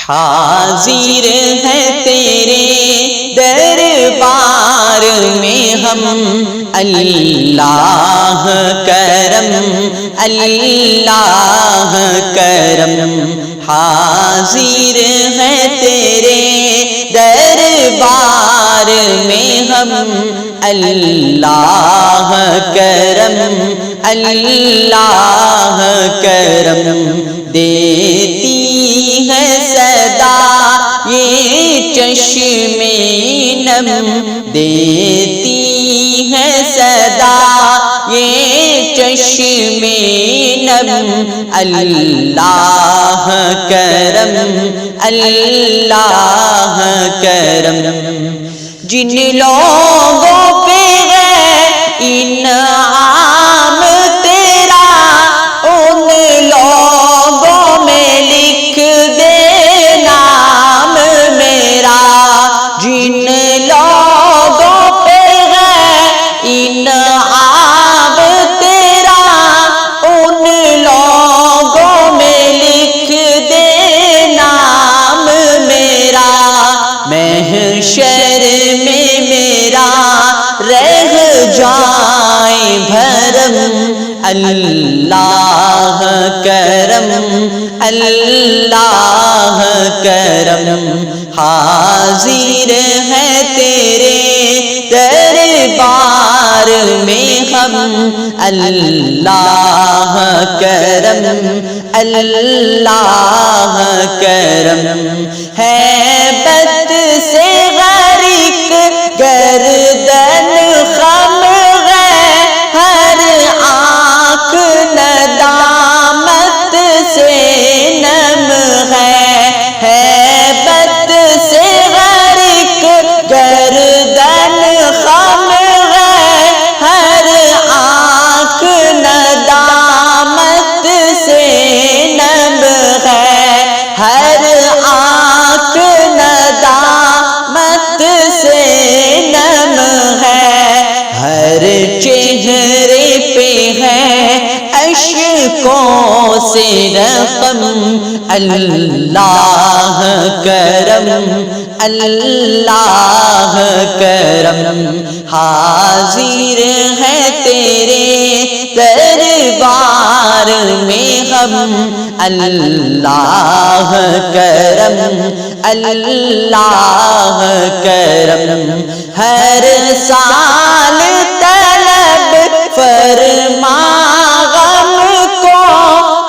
حاضر ہے تیرے دربار میں ہم، اللہ کرم اللہ کرم، حاضر ہے تیرے دربار میں ہم، اللہ کرم اللہ کرم، دیتی ہے صدا یہ چشم نم، دیتی ہے صدا یہ چشم نم، اللہ کرم اللہ کرم، جن لوگوں پہ ہے انعام تیرا ان لوگوں میں لکھ دے نام میرا، جن لوگوں پہ ہے انعام تیرا ان لوگوں میں لکھ دے نام میرا، محشر میں میرا رہ جائے بھرم، اللہ کرم اللہ کرم، حاضر ہے تیرے دربار میں ہم، اللہ کرم اللہ کرم، ہیبت سے غرق گردن خم ہے، ہر آنکھ ندامت سے نم ہے، ہیبت سے غرق گردن خم ہے، ہر آنکھ ندامت سے نم ہے، ہر آنکھ ندامت سے نم ہے، ہر چہرے پہ ہے اشکوں سے رقم، اللہ کرم اللہ کرم، حاضر ہے تیرے دربار میں ہم، اللہ کرم اللہ کرم، ہر سال طلب فرما غم کو،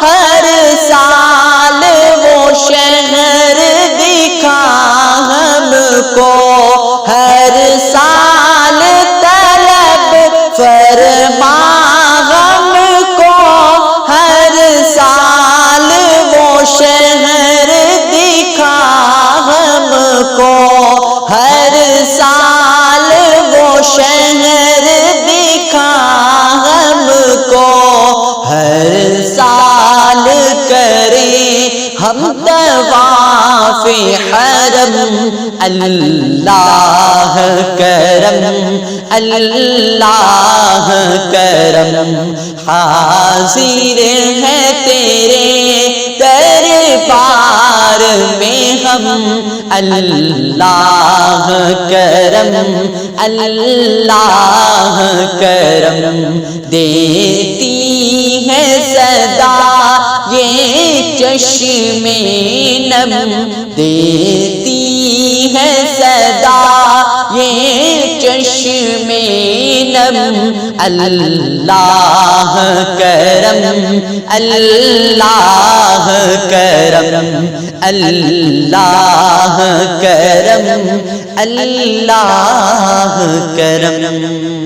ہر سال وہ شہر دکھا ہم کو، ہر سال طلب فرما غم کو، ہر سال وہ شہر دکھا ہم کو، ہر سال وہ شہر دکھا ہم کو، ہر سال کرے ہم طواف حرم، اللہ کرم اللہ کرم، حاضر ہے تیرے دربار میں ہم، اللہ کرم اللہ کرم، دیتی ہے صدا یہ چشم نم، دیتی ہے صدا یہ چشم نم، اللہ کرم اللہ کرم اللہ کرم اللہ کرم۔